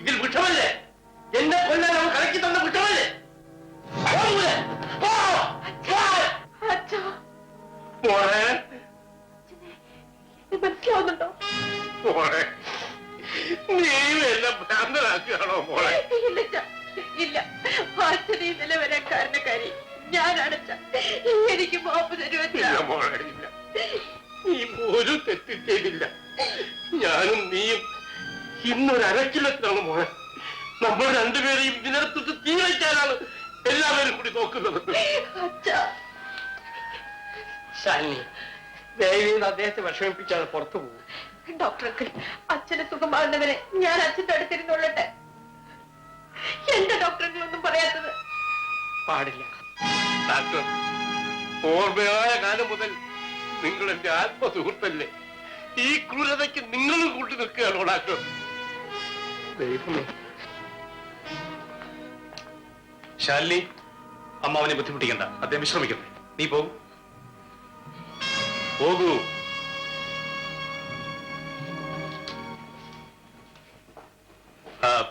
ഇതിൽ കുറ്റമല്ലേ? എന്നെ കൊല്ലാൻ അവൻ കലക്കി തന്ന കുറ്റമല്ലേ? മോളെ മനസ്സിലാവുന്നുണ്ടോ? മോളെ നീ എല്ലാം ഭ്രാന്തനാക്കുകയാണോ മോളെ? ഇല്ല, അച്ഛനെ ഇന്നലെ വരാൻ കാരണക്കാരി ഞാനാണ്. എനിക്ക് മാപ്പ് തരുമല്ല. മോളെ ഇല്ല, നീ ഒരു തെറ്റ് ചെയ്തില്ല. ഞാനും നീയും ഇന്നൊരു അരക്കിലത്തിലാണ് മോളെ. നമ്മൾ രണ്ടുപേരെയും ഇതിനകത്തോട്ട് തീ വയ്ക്കാനാണ് എല്ലാവരും കൂടി നോക്കുന്നത്. ശാലിനി, ദയവേത് അദ്ദേഹത്തെ വിഷമിപ്പിച്ചാണ് പുറത്തു പോകും. ഡോക്ടർ അങ്കിൾ, അച്ഛന് സുഖമാകുന്നവരെ ഞാൻ അച്ഛൻ്റെ അടുത്തിരുന്നുള്ളട്ടെ. എന്റെ ഡോക്ടറിനൊന്നും പറയാത്തത് പാടില്ല. ഡോക്ടർ, ഓർമ്മയായ കാലം മുതൽ നിങ്ങൾ എന്റെ ആത്മസുഹൃത്തല്ലേ. ഈ ക്രൂരതയ്ക്ക് നിങ്ങളും കൂട്ടി നിൽക്കുകയാണോ ഡോക്ടർ? ദൈവമേ. ശാലിനി, അമ്മാവനെ ബുദ്ധിമുട്ടിക്കണ്ട. അദ്ദേഹം വിശ്രമിക്കട്ടെ. നീ പോകൂ.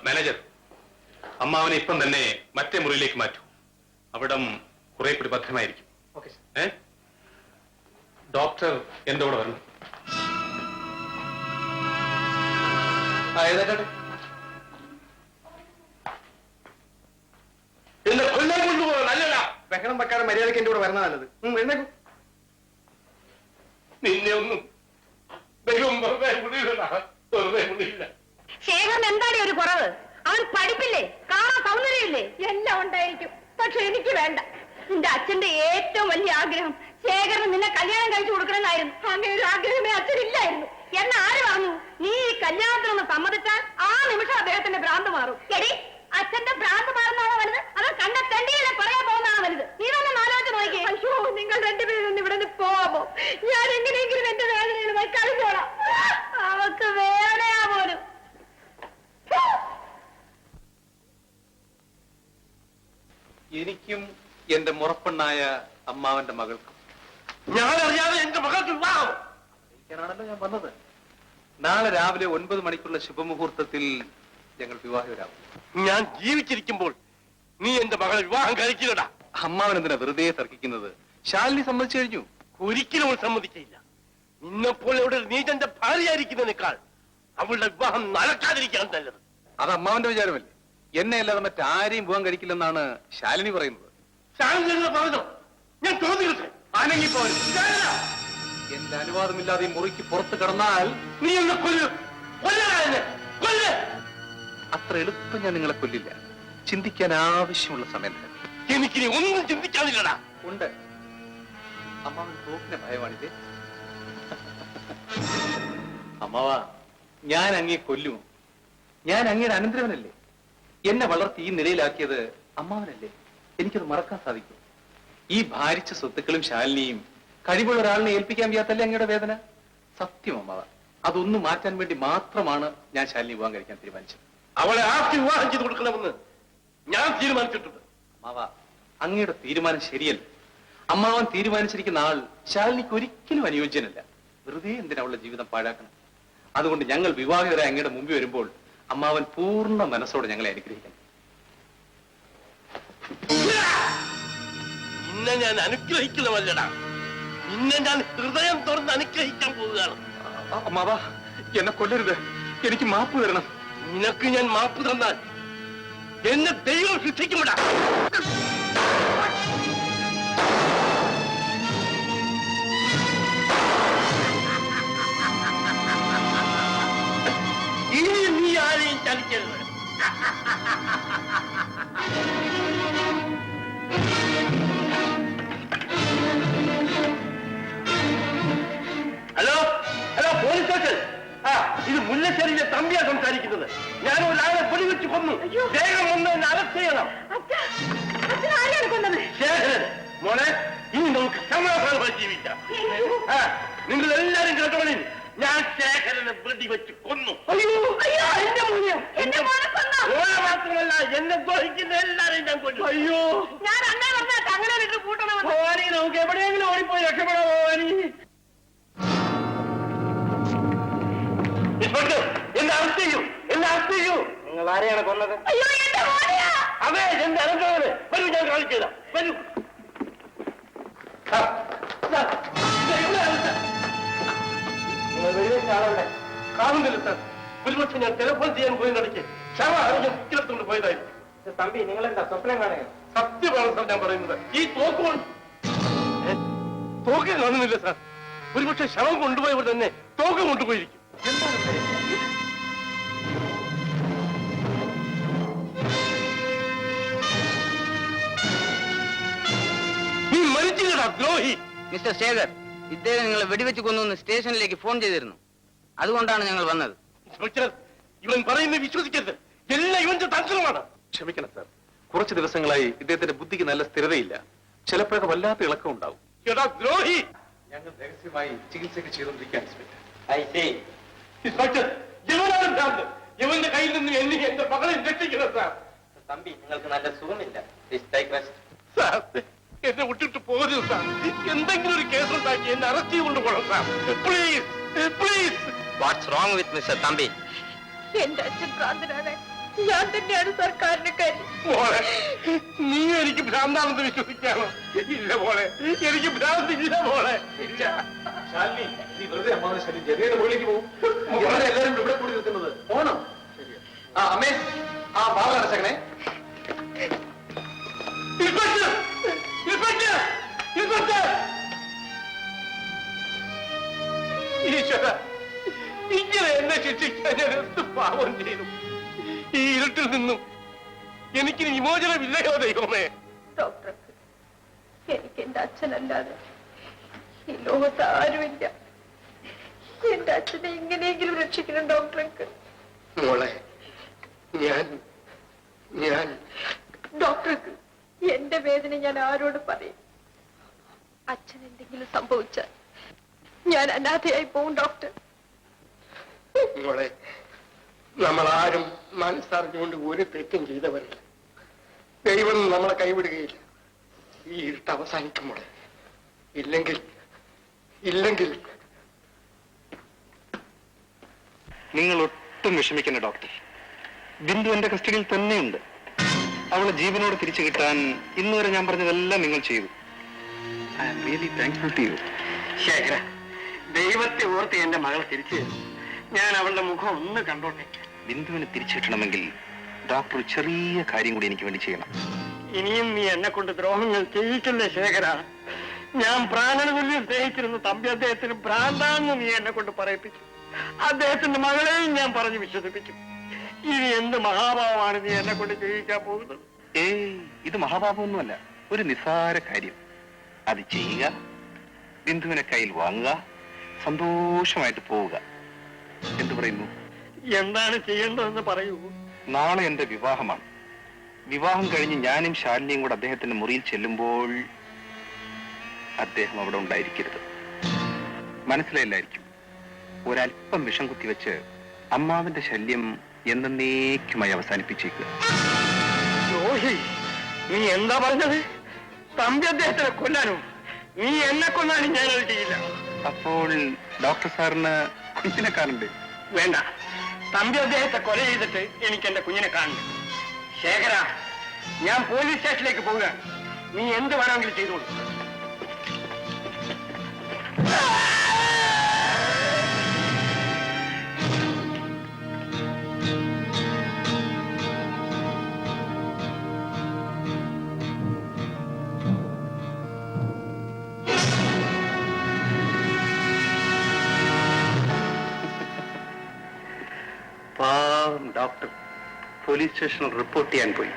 മാനേജർ, അമ്മാവനെ ഇപ്പം തന്നെ മറ്റേ മുറിയിലേക്ക് മാറ്റൂ. അവിടം കുറെ കൂടി ഭദ്രമായിരിക്കും. ഡോക്ടർ എന്റെ കൂടെ വരണം. എന്നെ കൊല്ലാൻ കൊണ്ടുപോകാൻ നല്ലല്ല. ബഹളം വെക്കാതെ മര്യാദയ്ക്ക് എന്റെ കൂടെ വരണ നല്ലത്. എഴുന്നേക്കൂ. നിന്നെ ഒന്നും ദൈവം വെറുതെ വിടില്ല. ശേഖരൻ എന്താണ് ഒരു കുറവ്? അവൻ പഠിപ്പില്ലേ, കാണാൻ സൗന്ദര്യമില്ലേ? എല്ലാം ഉണ്ടായിരിക്കും, പക്ഷെ എനിക്ക് വേണ്ട. നിന്റെ അച്ഛന്റെ ഏറ്റവും വലിയ ആഗ്രഹം ശേഖരന് നിന്നെ കല്യാണം കഴിച്ചു കൊടുക്കണമെന്നായിരുന്നു. അങ്ങനെ ഒരു ആഗ്രഹമേ അച്ഛനില്ലായിരുന്നു. എന്ന് ആര് പറഞ്ഞു? നീ ഈ കല്യാണത്തിനൊന്ന് സമ്മതിച്ചാൽ ആ നിമിഷം അദ്ദേഹത്തിന്റെ ഭ്രാന്ത് മാറും. എടി, അച്ഛന്റെ ഭ്രാന്ത് മാറുന്നതാണോ വലുത്, അതോ കണ്ട തെണ്ടികളെ പറയാൻ പോകുന്നതാണോ വലുത്? നീ തന്നെ നാലോചന നോക്കിയേ. അയ്യോ, നിങ്ങൾ രണ്ടുപേരും ഇവിടെ നിന്ന് പോവാമോ? ഞാൻ എങ്ങനെയെങ്കിലും എന്റെ വേദനയിൽ കളിച്ചോളാം. അവക്ക് വേദനയാ പോലും. എനിക്കും എന്റെ മുറപ്പെണ്ണായ അമ്മാവന്റെ മകൾക്കും ഞാൻ അറിയാതെ എന്റെ മകൾക്ക് വിവാഹം ാണല്ലോ ഞാൻ വന്നത്. നാളെ രാവിലെ 9 മണിക്കുള്ള ശുഭമുഹൂർത്തത്തിൽ ഞങ്ങൾ വിവാഹിതരാകും. ഞാൻ ജീവിച്ചിരിക്കുമ്പോൾ നീ എന്റെ മകളെ വിവാഹം കഴിക്കില്ലടാ. അമ്മാവൻ എന്തിനാ വെറുതെ തർക്കിക്കുന്നത്? ശാലിനി സമ്മതിച്ചു കഴിഞ്ഞു. ഒരിക്കലും അവൾ സമ്മതിക്കില്ല. നിന്നെപ്പോലെ അവിടെ നീചന്റെ ഭാര്യയായിരിക്കുന്നതിനേക്കാൾ അവളുടെ വിവാഹം നടക്കാതിരിക്കാൻ നല്ലത്. അത് അമ്മാവന്റെ വിചാരമല്ലേ? എന്നെ അല്ലാതെ മറ്റാരെയും വിവാഹം കഴിക്കില്ലെന്നാണ് ശാലിനി പറയുന്നത്. ശാലിനി പറഞ്ഞോ? ഞാൻ ചോദിക്കട്ടെ. ആനെങ്കിപ്പോ എന്റെ അനുവാദമില്ലാതെ മുറിക്ക് പുറത്ത് കടന്നാൽ നീ എന്നെ കൊല്ലും. അത്ര എളുപ്പം ഞാൻ നിങ്ങളെ കൊല്ലില്ല. ചിന്തിക്കാൻ ആവശ്യമുള്ള സമയം തന്നെ. എനിക്കിനി ഒന്നും ചിന്തിക്കാനില്ലടാ. ഉണ്ട്. അമ്മാവൻ തോക്കിനെ ഭയമാണിത്. അമ്മാവാ, ഞാൻ അങ്ങേ കൊല്ലുമോ? ഞാൻ അങ്ങയുടെ അനന്തരവനല്ലേ? എന്നെ വളർത്തി ഈ നിലയിലാക്കിയത് അമ്മാവനല്ലേ? എനിക്കത് മറക്കാൻ സാധിക്കും? ഈ ഭാരിച്ച സ്വത്തുക്കളും ശാലിനിയും കഴിവുള്ള ഒരാളിനെ ഏൽപ്പിക്കാൻ വയ്യാത്തല്ലേ അങ്ങയുടെ വേദന? സത്യം അമ്മാവ, അതൊന്നും മാറ്റാൻ വേണ്ടി മാത്രമാണ് ഞാൻ ശാലിനി വിവാഹം കഴിക്കാൻ തീരുമാനിച്ചത്. അവളെ ആർക്ക് വിവാഹം ചെയ്ത് കൊടുക്കണമെന്ന് ഞാൻ തീരുമാനിച്ചിട്ടുണ്ട്. അമ്മാവ, അങ്ങയുടെ തീരുമാനം ശരിയല്ല. അമ്മാവൻ തീരുമാനിച്ചിരിക്കുന്ന ആൾ ശാലിനിക്ക് ഒരിക്കലും അനുയോജ്യനല്ല. വെറുതെ എന്തിനാ അവളുടെ ജീവിതം പാഴാക്കണം? അതുകൊണ്ട് ഞങ്ങൾ വിവാഹിതരായ അങ്ങയുടെ മുമ്പിൽ വരുമ്പോൾ അമ്മാവൻ പൂർണ്ണ മനസ്സോടെ ഞങ്ങളെ അനുഗ്രഹിക്കണം. നിന്നെ ഞാൻ അനുഗ്രഹിക്കണമല്ലടാ, നിന്നെ ഞാൻ ഹൃദയം തുറന്ന് അനുഗ്രഹിക്കാൻ പോവുകയാണ്. അമ്മാവാ, എന്നെ കൊല്ലരുത്. എനിക്ക് മാപ്പ് തരണം. നിനക്ക് ഞാൻ മാപ്പ് തന്നാൽ എന്നെ ദൈവം ശിക്ഷിക്കുമിടാ. ഇനി നീ ആരെയും ചലിക്കരുത്. Hello hello, police station. ഇത് മുല്ലശ്ശേരിയിലെ തമ്പിയാ സംസാരിക്കുന്നത്. ഞാൻ ഒരാളെ വെടിവെച്ച് കൊന്നു. വേഗം ഒന്ന് എന്നെ അറസ്റ്റ് ചെയ്യണം. ശേഖരൻ മോളെ, ഇനി നമുക്ക് സമാധാനമായി ജീവിക്കാം. നിങ്ങൾ എല്ലാരും കേട്ടോളി, ഞാൻ ശേഖരനെ വെടിവെച്ച് കൊന്നു. ഓളെ മാത്രമല്ല, എന്നെ ദ്രോഹിക്കുന്ന എല്ലാരെയും ഞാൻ കൊന്നു. അയ്യോ, ഭവാനി, നമുക്ക് എവിടെയെങ്കിലും ഓടിപ്പോയി രക്ഷപ്പെടാം. ഭവാനി, ഇൻസ്പെക്ടർ, എന്നെ അറസ്റ്റ് ചെയ്യും. എന്നെ ആരെയാണ് കൊന്നത്? അയ്യോ എന്റെ മോനെയാ. അതെ, എന്റെ അനന്തരവനെ. വരൂ, ഞാൻ കാണിച്ചു തരാം. വരൂ. നിങ്ങൾ വെടിവെച്ച ആളുടെ കാണുന്നില്ല സാർ. ഒരുപക്ഷെ ഞാൻ ടെലിഫോൺ ചെയ്യാൻ പോയി നടക്കി ശവ ഞാൻ കുക്കിലെത്തുകൊണ്ട് പോയതായിരിക്കും. തമ്പി നിങ്ങൾ എന്താ സ്വപ്നം കാണുക? സത്യമാണ് സാർ ഞാൻ പറയുന്നത്. ഈ തോക്ക് തോക്ക് കാണുന്നില്ല സാർ. ഒരുപക്ഷെ ശവം കൊണ്ടുപോയവർ തന്നെ തോക്ക് കൊണ്ടുപോയിരിക്കും. നീ മരിച്ചില്ലടാ ദ്രോഹി. മിസ്റ്റർ ശേഖർ, ഇദ്ദേഹം നിങ്ങളെ വെടിവെച്ച് കൊന്നു സ്റ്റേഷനിലേക്ക് ഫോൺ ചെയ്തിരുന്നു. അതുകൊണ്ടാണ് ഞങ്ങൾ വന്നത്. ഇൻസ്പെക്ടർ, ഇവൻ പറയുന്നത് വിശ്വസിക്കരുത്. എല്ലാം ഇവന്റെ തന്ത്രമാണ്. ക്ഷമിക്കണം സാർ, കുറച്ച് ദിവസങ്ങളായി ഇദ്ദേഹത്തിന്റെ ബുദ്ധിക്ക് നല്ല സ്ഥിരതയില്ല. ചിലപ്പോഴൊക്കെ വല്ലാത്ത ഇളക്കം ഉണ്ടാവും. എടാ ദ്രോഹി. ഞങ്ങൾ രഹസ്യമായി ചികിത്സയൊക്കെ ചെയ്തുകൊണ്ടിരിക്കുകയാണ് ഇൻസ്പെക്ടർ, ഇവനാണ് ഭ്രാന്ത്. ഇവന്റെ കയ്യിൽ നിന്ന് എന്റെ മകളെ രക്ഷിക്കണം സാർ. തമ്പി നിങ്ങൾക്ക് നല്ല സുഖമില്ല. സാർ, എന്നെ വിട്ടിട്ട് പോകരുത് സാർ. എന്തെങ്കിലും ഒരു കേസ് ഉണ്ടാക്കി എന്നെ അറസ്റ്റ് ചെയ്തുകൊണ്ട് പോകണം sir. Please please. What's wrong with mister Thampi? എന്റെ അച്ഛൻ ഭ്രാന്തനാണ്. ഞാൻ തന്നെയാണ് സർക്കാരിന് കാര്യം. മോളെ, നീ എനിക്ക് ഭ്രാന്താണെന്ന് വിശ്വസിക്കാമോ? ഇല്ല മോളെ, എനിക്ക് ഭ്രാന്തില്ല മോളെ. ഇല്ല. നീ വെറുതെ അമ്മാവിനെ ശല്യം ജനയുടെ മുകളിലേക്ക് പോകും. എല്ലാവരും ഇവിടെ കൂടി നിൽക്കുന്നത് പോണം. ആ അമ്മേ, ആ ബാബ അടച്ചങ്ങനെ. Inspector, inspector, inspector. ഈശ്വര, ഇങ്ങനെ എന്നെ ശിക്ഷിക്കാൻ ഞാൻ എന്ത് പാവം ചെയ്തു? ഈ ഇരുട്ടിൽ നിന്നും എനിക്ക് വിമോചനമില്ലയോ ദൈവമേ? ഡോക്ടർക്ക് എനിക്ക് എന്റെ അച്ഛനല്ലാതെ ഈ ലോകത്ത് ആരുമില്ല. എന്റെ അച്ഛനെ എങ്ങനെയെങ്കിലും രക്ഷിക്കണം ഡോക്ടർക്ക്. മോളെ, ഞാൻ ഡോക്ടർക്ക് എന്റെ വേദന ഞാൻ ആരോട് പറയും? അച്ഛൻ എന്തെങ്കിലും സംഭവിച്ചാൽ ഞാൻ അനാഥയായി പോവും ഡോക്ടർ. മോളെ, നമ്മളാരും മനസ്സറിഞ്ഞുകൊണ്ട് ഒരു തെറ്റും ചെയ്തവരല്ല. ദൈവം നമ്മളെ കൈവിടുകയില്ല. ഈ ഇരുട്ട് അവസാനിക്കും മോളെ. ഇല്ലെങ്കിൽ നിങ്ങൾ ഒട്ടും വിഷമിക്കുന്ന ഡോക്ടർ. ബിന്ദു എന്റെ കസ്റ്റഡിയിൽ തന്നെയുണ്ട്. അവളെ ജീവനോട് തിരിച്ചു കിട്ടാൻ ഇന്നുവരെ ഞാൻ പറഞ്ഞതെല്ലാം നിങ്ങൾ ചെയ്തു. I am really thankful to you. ശേഖര, ദൈവത്തെ ഓർത്ത് എന്റെ മകൾ തിരിച്ചു തരും. ഞാൻ അവളുടെ മുഖം ഒന്ന് കണ്ടോട്ടെ. ബിന്ദുവിനെ തിരിച്ചു കിട്ടണമെങ്കിൽ ഡോക്ടർ ഒരു ചെറിയ കാര്യം കൂടി എനിക്ക് വേണ്ടി ചെയ്യണം. ഇനിയും നീ എന്നെ കൊണ്ട് ദ്രോഹങ്ങൾ ചെയ്യിക്കല്ലേ ശേഖര. ഞാൻ പ്രാണനതുല്യം സ്നേഹിച്ചിരുന്ന തമ്പി അദ്ദേഹത്തിന് ഭ്രാന്താണെന്ന് നീ എന്നെ കൊണ്ട് പറയിപ്പിച്ചു. അദ്ദേഹത്തിന്റെ മകളെയും ഞാൻ പറഞ്ഞു വിശ്വസിപ്പിച്ചു. ഇനി എന്ത് മഹാഭാവമാണ് നീ എന്നെ കൊണ്ട് ചെയ്യിക്കാൻ പോകുന്നത്? ഇത് മഹാപാപമൊന്നുമല്ല, ഒരു നിസ്സാര കാര്യം. അത് ചെയ്യുക, ബിന്ദുവിനെ കയ്യിൽ വാങ്ങുക, സന്തോഷമായിട്ട് പോവുക. എന്തു പറയുന്നു? എന്താണ് ചെയ്യേണ്ടതെന്ന് പറയൂ. നാളെ എന്റെ വിവാഹമാണ്. വിവാഹം കഴിഞ്ഞ് ഞാനും ശാലിനിയും കൂടെ അദ്ദേഹത്തിന്റെ മുറിയിൽ ചെല്ലുമ്പോൾ അദ്ദേഹം അവിടെ ഉണ്ടായിരിക്കരുത്. മനസ്സിലായില്ലായിരിക്കും. ഒരല്പം വിഷം കുത്തിവെച്ച് അമ്മാവിന്റെ ശല്യം എന്നേക്കുമായി അവസാനിപ്പിച്ചേക്കുക. ദ്രോഹി, നീ എന്താ പറഞ്ഞത്? തമ്പി അദ്ദേഹത്തിനെ കൊല്ലാനോ? നീ എന്നെ കൊന്നാലും ഞാനത് ചെയ്യില്ല. അപ്പോൾ ഡോക്ടർ സാറിന് കുഞ്ഞിനെ കാണണ്ടേ? വേണ്ട, തമ്പി അദ്ദേഹത്തെ കൊല ചെയ്തിട്ട് എനിക്ക് എന്റെ കുഞ്ഞിനെ കാണണം. ശേഖര, ഞാൻ പോലീസ് സ്റ്റേഷനിലേക്ക് പോവുകയാണ്. നീ എന്ത് വേണമെങ്കിലും ചെയ്തോളൂ. പാവം ഡോക്ടർ പോലീസ് സ്റ്റേഷനിൽ റിപ്പോർട്ട് ചെയ്യാൻ പോയി.